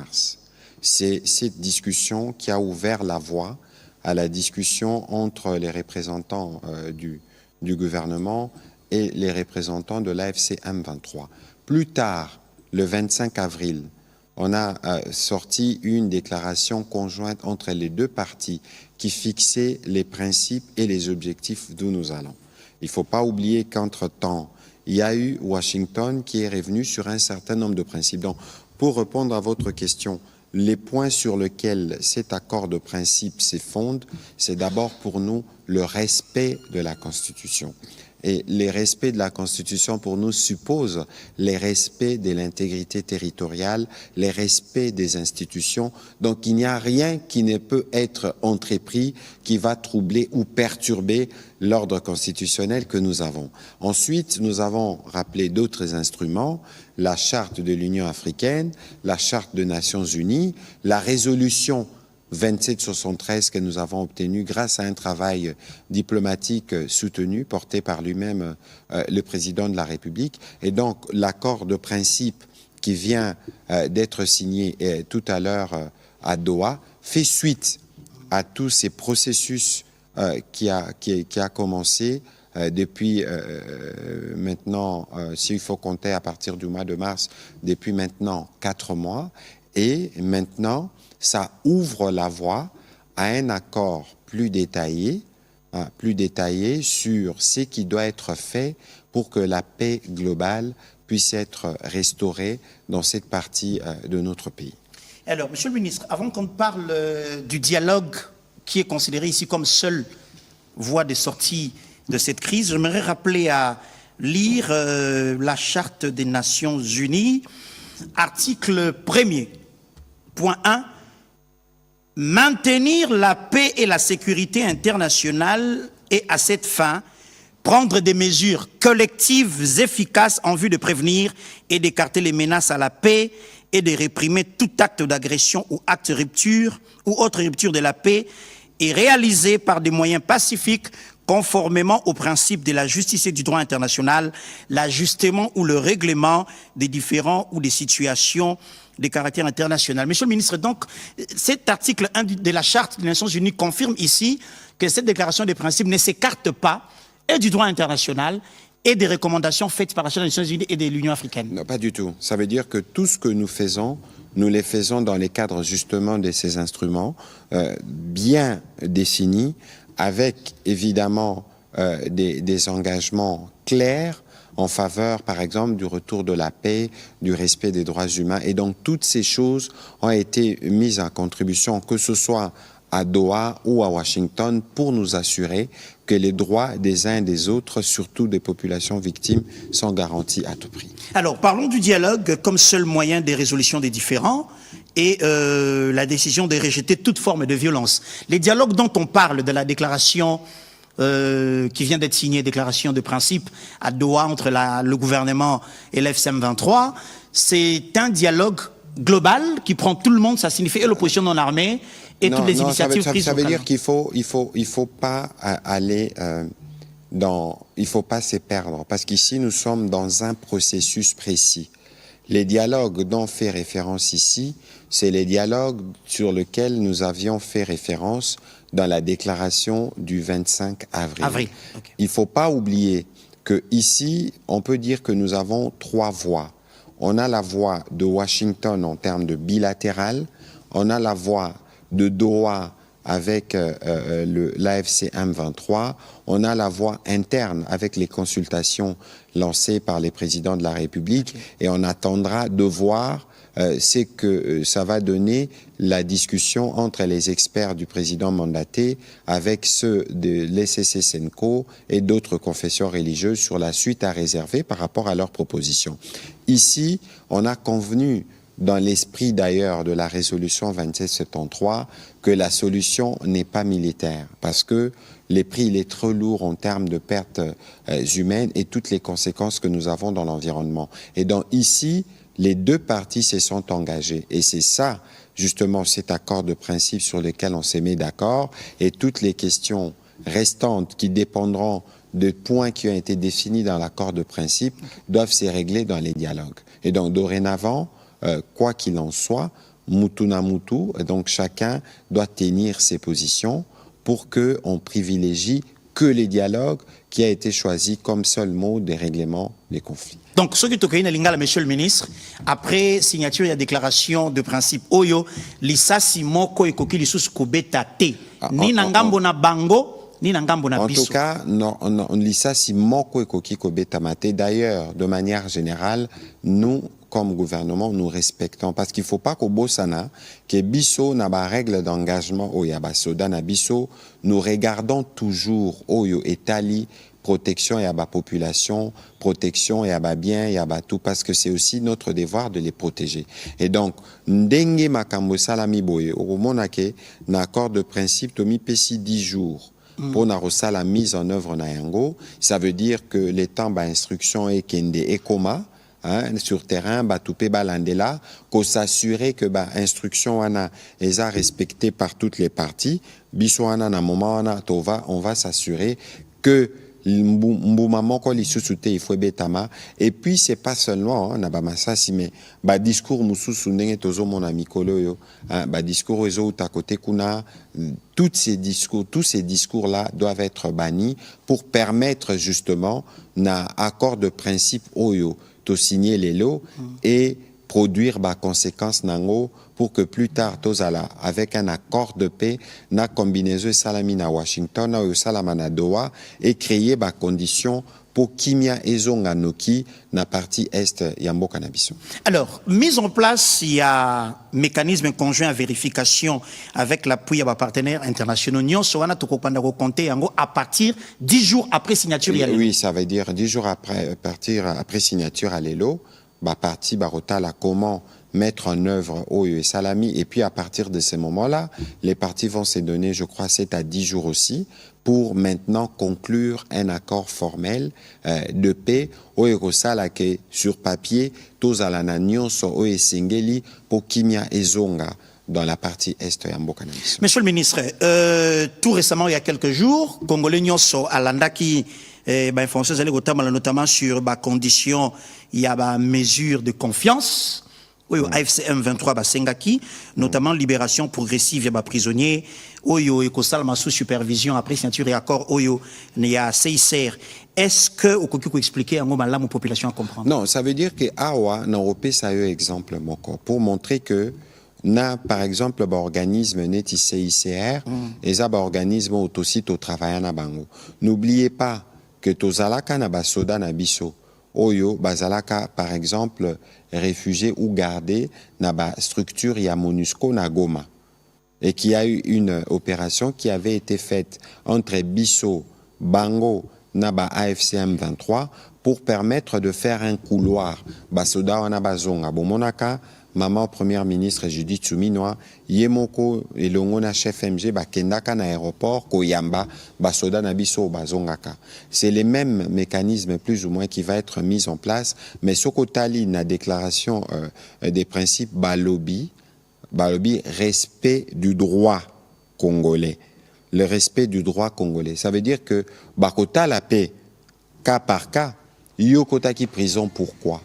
mars. C'est cette discussion qui a ouvert la voie à la discussion entre les représentants du gouvernement et les représentants de l'AFC M23. Plus tard, le 25 avril, on a sorti une déclaration conjointe entre les deux parties qui fixait les principes et les objectifs d'où nous allons. Il ne faut pas oublier qu'entre-temps, il y a eu Washington qui est revenu sur un certain nombre de principes. Donc, pour répondre à votre question, les points sur lesquels cet accord de principe s'effonde, c'est d'abord pour nous le respect de la Constitution. Et les respects de la Constitution, pour nous, supposent les respects de l'intégrité territoriale, les respects des institutions. Donc, il n'y a rien qui ne peut être entrepris qui va troubler ou perturber l'ordre constitutionnel que nous avons. Ensuite, nous avons rappelé d'autres instruments, la Charte de l'Union africaine, la Charte des Nations unies, la résolution 2773 que nous avons obtenu grâce à un travail diplomatique soutenu, porté par lui-même le président de la République. Et donc, l'accord de principe qui vient d'être signé tout à l'heure à Doha fait suite à tous ces processus qui a commencé depuis maintenant, s'il faut compter à partir du mois de mars, depuis maintenant 4 mois. Et maintenant, ça ouvre la voie à un accord plus détaillé sur ce qui doit être fait pour que la paix globale puisse être restaurée dans cette partie de notre pays. Alors, Monsieur le ministre, avant qu'on parle du dialogue qui est considéré ici comme seule voie de sortie de cette crise, j'aimerais rappeler à lire la Charte des Nations Unies, article 1er, point 1, maintenir la paix et la sécurité internationale et à cette fin, prendre des mesures collectives efficaces en vue de prévenir et d'écarter les menaces à la paix et de réprimer tout acte d'agression ou acte de rupture ou autre rupture de la paix et réalisé par des moyens pacifiques conformément aux principes de la justice et du droit international, l'ajustement ou le règlement des différends ou des situations de caractère international. Monsieur le ministre, donc, cet article 1 de la Charte des Nations Unies confirme ici que cette déclaration des principes ne s'écarte pas et du droit international et des recommandations faites par la Charte des Nations Unies et de l'Union africaine. Non, pas du tout. Ça veut dire que tout ce que nous faisons, nous les faisons dans les cadres justement de ces instruments bien définis, avec évidemment des engagements clairs en faveur, par exemple, du retour de la paix, du respect des droits humains. Et donc, toutes ces choses ont été mises en contribution, que ce soit à Doha ou à Washington, pour nous assurer que les droits des uns et des autres, surtout des populations victimes, sont garantis à tout prix. Alors, parlons du dialogue comme seul moyen de résolution des différends et la décision de rejeter toute forme de violence. Les dialogues dont on parle de la déclaration qui vient d'être signée, déclaration de principe à Doha entre le gouvernement et l'FCM 23, c'est un dialogue global qui prend tout le monde, ça signifie et l'opposition non armée et toutes les initiatives prises. Ça veut dire qu'il faut pas aller il faut pas se perdre, parce qu'ici nous sommes dans un processus précis. Les dialogues dont fait référence ici, c'est les dialogues sur lesquels nous avions fait référence dans la déclaration du 25 avril. Okay. Il ne faut pas oublier qu'ici, on peut dire que nous avons 3 voies. On a la voie de Washington en termes de bilatéral, on a la voie de Doha avec l'AFC M23, on a la voie interne avec les consultations lancées par les présidents de la République, et on attendra de voir ce que ça va donner la discussion entre les experts du président mandaté avec ceux de l'ECC-SENCO et d'autres confessions religieuses sur la suite à réserver par rapport à leurs propositions. Ici, on a convenu, dans l'esprit d'ailleurs de la résolution 2773, que la solution n'est pas militaire, parce que les prix, il est trop lourd en termes de pertes humaines et toutes les conséquences que nous avons dans l'environnement. Et donc ici, les deux parties se sont engagées. Et c'est ça, justement, cet accord de principe sur lequel on s'est mis d'accord. Et toutes les questions restantes qui dépendront de points qui ont été définis dans l'accord de principe doivent se régler dans les dialogues. Et donc, dorénavant, quoi qu'il en soit, mutu na mutu, et donc chacun doit tenir ses positions pour qu'on privilégie que les dialogues qui a été choisi comme seul mot de règlement des conflits. Donc, ce qui est lingala, monsieur le ministre, après signature de la déclaration de principe, oyo, lisasi moko ekoki lisusu kobeta te, ni na ngambo na bango, ni na ngambo na biso. En tout cas, lisasi moko ekoki kobeta mate. D'ailleurs, de manière générale, nous, comme gouvernement, nous respectons, parce qu'il ne faut pas qu'au Bossana, que biso n'a pas règle d'engagement, au yaba soda na biso, nous regardons toujours, oyo etali, protection et à la population, protection et à la bien et à la tout, parce que c'est aussi notre devoir de les protéger. Et donc, ndenge makambo salami boye, au monake, l'accord de principe, tomi pesi 10 jours. Pour la mise en œuvre na yango, ça veut dire que les temps d'instruction et kende et coma, hein, sur terrain, toupé balandela, qu'on s'assurer que instruction wana est respectée par toutes les parties. Biso wana na moment wana on va s'assurer que et puis c'est pas seulement na ba masasi mais discours mususu ndenge tozo mona mikolo yo discours ezo ta côté kuna tous ces discours là doivent être bannis pour permettre justement na accord de principe oyo to signer les lots et produire conséquence nango pour que plus tard tozala avec un accord de paix na combinaison salami na Washington na salama na Doha et créer conditions pour kimia ezonga noki na partie est yambo cannabis. Alors, mise en place, il y a mécanisme conjoint à vérification avec l'appui de partenaires internationaux. Nyon soana to kopanda ko compter yango à partir 10 jours après signature. Oui, ça veut dire 10 jours après après signature à l'ELO. Parti barota la comment mettre en œuvre Oyo et Salami, et puis à partir de ces moments-là, les parties vont se donner, je crois, 7 à 10 jours aussi, pour maintenant conclure un accord formel de paix Oyo Sala que sur papier, tous à la nanion sont Oyo Singeli pour Kimia et Zonga dans la partie est de Cannabis. Monsieur le ministre, tout récemment, il y a quelques jours, Congolais Nyonso Alanda qui notamment sur les conditions, il y a des mesures de confiance. Oui, AFC M23 Basengaki, notamment libération progressive des prisonniers. Oyo et Kosal sous supervision après signature et accord. Oyo, il y a CICR. Est-ce que vous pouvez expliquer à la population à comprendre? Non, ça veut dire que Awa n'a pas ça exemple pour montrer que na par exemple organisme neti CICR et ça organisme aussi au travail na bango. N'oubliez pas que tozalaka na basoda na biso oyo bazalaka par exemple réfugiés ou gardés na ba structure ya MONUSCO na Goma et qu'il y a eu une opération qui avait été faite entre biso bango na ba AFC M23 pour permettre de faire un couloir basoda wana bazonga bomonaka maman première ministre Judith Suminwa yemoko elongo na chef MG bakendaka na aéroport koyamba basoda na biso bazongaka. C'est les mêmes mécanismes plus ou moins qui va être mis en place, mais sokotali na déclaration des principes balobi respect du droit congolais. Le respect du droit congolais. Ça veut dire que bakota la paix cas par cas, yokota ki prison pourquoi?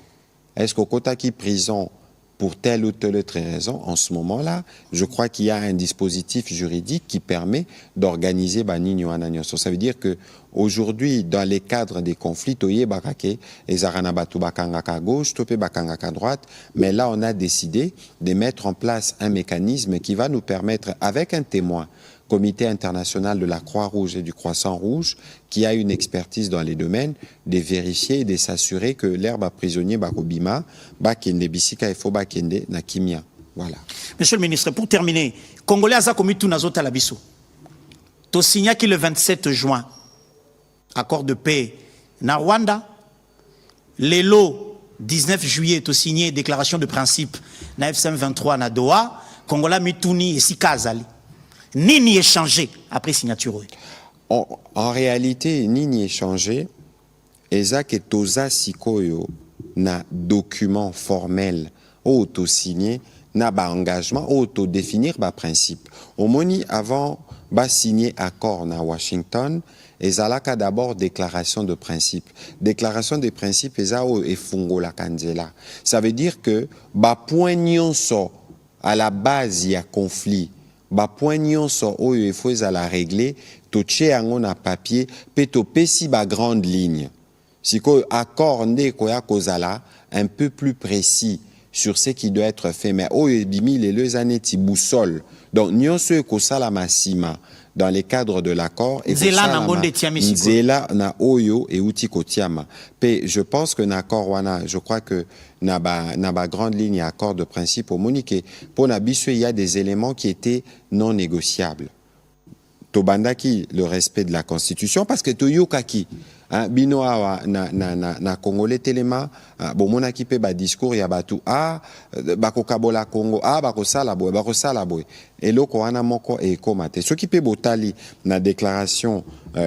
Est-ce qu'au kota ki prison pour telle ou telle autre raison, en ce moment-là, je crois qu'il y a un dispositif juridique qui permet d'organiser Banini Anagnoso. Ça veut dire que aujourd'hui, dans les cadres des conflits, Toye Bakake, et Zaranabatu Bakangaka gauche, Topé Bakangaka droite, mais là, on a décidé de mettre en place un mécanisme qui va nous permettre, avec un témoin, Comité international de la Croix-Rouge et du Croissant-Rouge, qui a une expertise dans les domaines, de vérifier et de s'assurer que l'herbe à prisonnier Bakobima, Bakende Bisika et Bakende Nakimia. Voilà. Monsieur le ministre, pour terminer, Congolais a commis tout nazota labiso. To signa qui le 27 juin, accord de paix na Rwanda, les lots 19 juillet to signé déclaration de principe na FCM 23 na Doha, Congolais mituni et Sikazali. Nini échangé après signature? En réalité, Nini échangé, Eza que toza sikoyo na document formel auto signé na ba engagement auto définir ba principe. Au moni avant ba signer accord na Washington, ezalaka d'abord déclaration de principe. Déclaration de principe eza o efungo la kanzela. Ça veut dire que ba point nyonso à la base il y a conflit ba point nyonso oyo il faut la régler to tche yango na papier pe to pesi ba grande ligne siko accord nde koya kozala un peu plus précis sur ce qui doit être fait mais oyo bimi les années ti boussole donc nyonso ko sala masima dans les cadres de l'accord et nzela na oyo et uti kotiama pe je pense que l'accord wana je crois que na ba grande ligne accord de principe au monique pour na biso il y a des éléments qui étaient non négociables tobandaki le respect de la constitution parce que toyokaki bino awa na congolais telema bomonaki pe ba discours ya batu bakokabola Congo bakosala boy eloko wana moko e komate soki pe botali na déclaration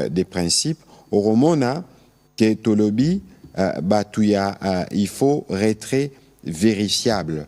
des principes oromona ke tolobi batu ya il faut retrait vérifiable.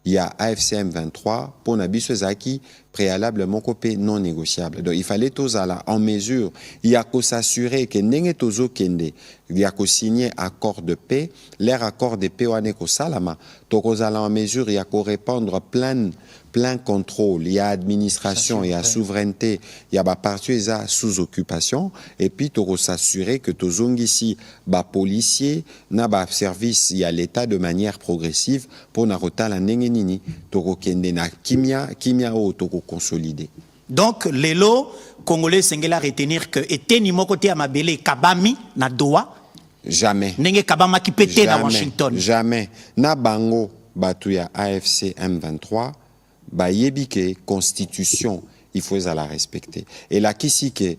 Il y a AFCM 23 pour Nabiso Zaki préalablement copé non négociable. Donc il fallait tous aller en mesure. Il y a qu'à s'assurer que n'engé tozo kende. Il y a qu'à signer accord de paix. L'air accord de paix ouane ko salama. Toko zala en mesure. Il y a qu'à répondre plein contrôle. Il y a administration, il y a souveraineté. Il y a ba partie sous occupation. Et puis toko s'assurer que tozong ici ba policier na ba service. Il y a l'État de manière progressive pour na rota la n'engé nini. Toko kende na kimia o toko consolider. Donc, les lots congolais sengela retenir que eteni moko te amabele kabami na Doha. Jamais. Nenge kabama ki pété na Washington. Jamais. Na bango batuya AFC M23 ba yebike constitution il faut la respecter. Et la kisike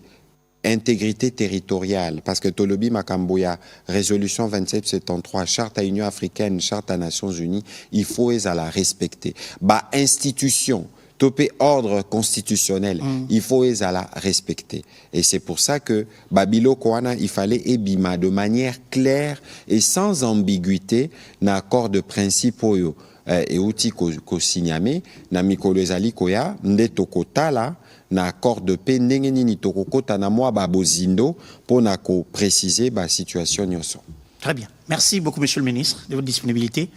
intégrité territoriale parce que Tolobi Makamboya résolution 2773 charte à Union africaine, charte à Nations Unies, il faut la respecter. Ba institution topé ordre constitutionnel, il faut la respecter. Et c'est pour ça que Babilo Koana, il fallait ebima de manière claire et sans ambiguïté, na accord de principe oyo et outil ko signame, na mikolo ezali koya, nde tokotala, na accord de paix, ndenge nini tokokota na mwa babozindo, pour na ko préciser ba situation nyonso. Très bien. Merci beaucoup, Monsieur le Ministre, de votre disponibilité.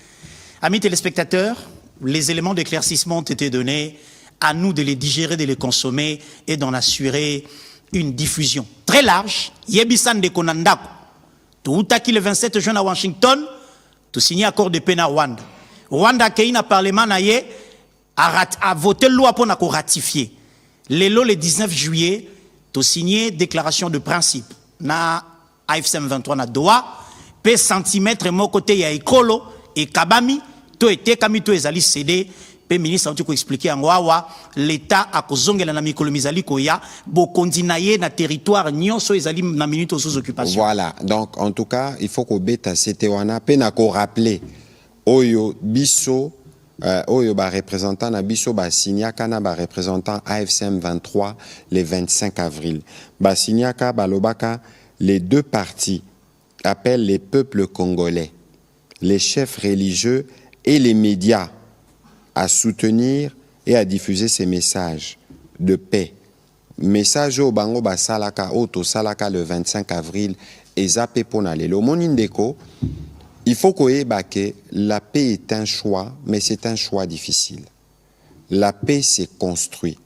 Amis téléspectateurs, les éléments d'éclaircissement ont été donnés, à nous de les digérer, de les consommer et d'en assurer une diffusion très large. Yebisan de Konandako, tout qui le 27 juin à Washington, tout signé accord de paix na Rwanda. Rwanda qui a parlement a voté loi pour ratifier. Le 19 juillet, tout signé déclaration de principe na AFCM 23 na Doha, pe centimètre mon côté ya ekolo et kabami. To été kami to ezali cédé pe ministre anti ko expliquer en wawa l'état a kozongela na mikolo mizali koya bo kondinaye na territoire nyonso ezali na minute sous occupation. Voilà, donc en tout cas il faut ko beta c'était wana pe na ko rappeler oyo biso oyo ba représentant na biso ba signaka na ba représentant AFCM 23 le 25 avril ba signaka ba lobaka les deux parties appellent les peuples congolais, les chefs religieux et les médias à soutenir et à diffuser ces messages de paix. Message au bango basalaka auto salaka le 25 avril et zappé ponale. Le monindeko, il faut que la paix est un choix, mais c'est un choix difficile. La paix s'est construite.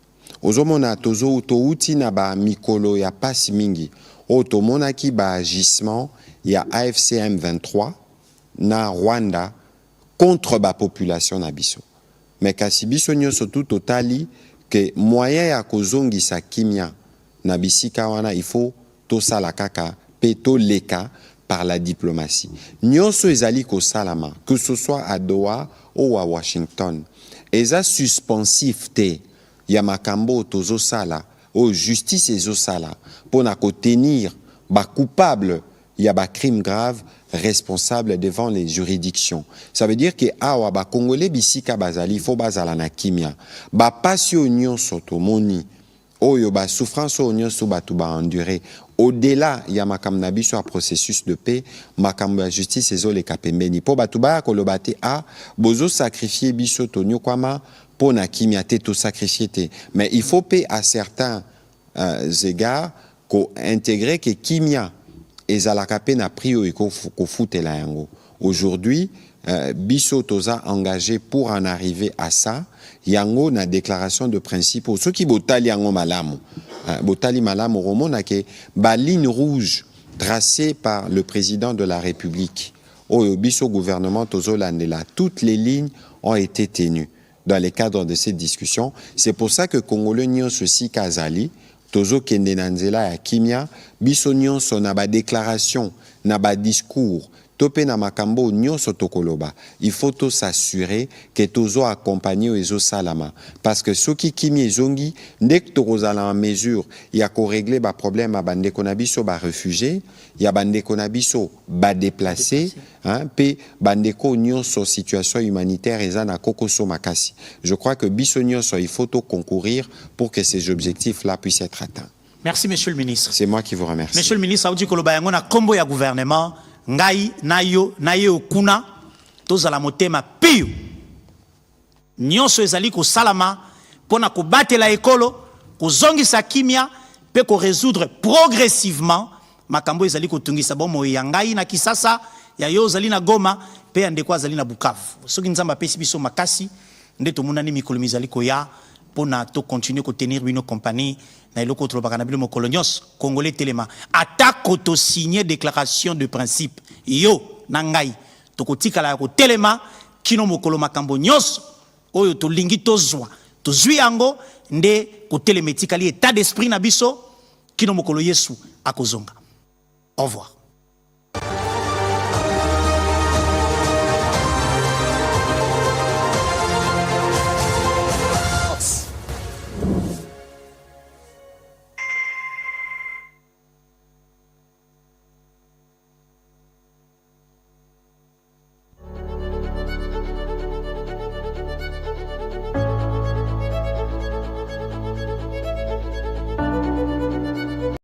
Ozomona tozo to uti na ba mikolo ya pasi mingi. Oto monaki ba agissement ya AFCM 23 na Rwanda contre la population na biso. Mais kasi biso nyonso tout totali que moyen ya kozongi sa kimia na bisika wana il faut to sala kaka peto leka par la diplomatie. Nyonso ezali ko salama que ce soit à Doha ou à Washington. Eza suspensif te ya makambo tozo sala o justice ezo sala pour na ko tenir ba coupable il y a des crimes graves responsables devant les juridictions. Ça veut dire que awa ba congolais bisika bazali fo bazala na kimia. Ba passion union soto moni. Oyo ba souffrance union so batu ba endurer. Au-delà, il y a makam na biso a processus de paix, makam la justice ezo le kapembeni. Po batu ba kolobate a bozo sacrifier biso to nyokwama po na kimia te to sacrifier te. Mais il faut paix à certains égards ko intégrer que kimia ezalaka pe na prio eko ko futela yango. Aujourd'hui, biso toza engagé pour en arriver à ça. Yango na déclaration de principe. Ceux qui botali yango malamu, botali malamu romona ke ba ligne rouge tracée par le président de la République. Au biso gouvernement tozo landela, toutes les lignes ont été tenues dans le cadre de cette discussion. C'est pour ça que Congolais nyonso si kazali tozo kende na nzela ya kimia biso nyonso na ba déclaration na ba discours topé na makambo nyonso tokoloba. Il faut tout s'assurer que tozo accompagné ezo salama parce que ceux qui kimi ezongi nek tokozala en mesure ya ko régler ba problème a bande konabiso ba réfugiés, ya bande konabiso ba déplacés, hein, pe bande ko nyonso situation humanitaire ezana kokoso makasi. Je crois que biso nyonso il faut tout concourir pour que ces objectifs là puissent être atteints. Merci monsieur le ministre. C'est moi qui vous remercie. Monsieur le ministre, Audi Koloba yango na kombo ya gouvernement ngai nayo okuna tozala motema piyo nyonso ezali ko salama pona ko batela ekolo ko zongisa kimia pe ko résoudre progressivement makambo ezali ko tungisa bomo ya ngai na Kisasa ya yo zali na Goma pe ya ndeko azali na Bukavu soki nzamba pesi biso makasi nde tomunani mikolo mizali ko ya pona to continuer ko tenir bino compagnie na eloko tolobaka na bilo mokolo nyonso Congolais telema atako to signer déclaration de principe yo na ngai tokotikala ya ko telema kino mokolo makambo nyonso oyo tolingi tozwa tozwi yango nde ko telemetikali état d'esprit na biso kino mokolo Yesu akozonga. Au revoir.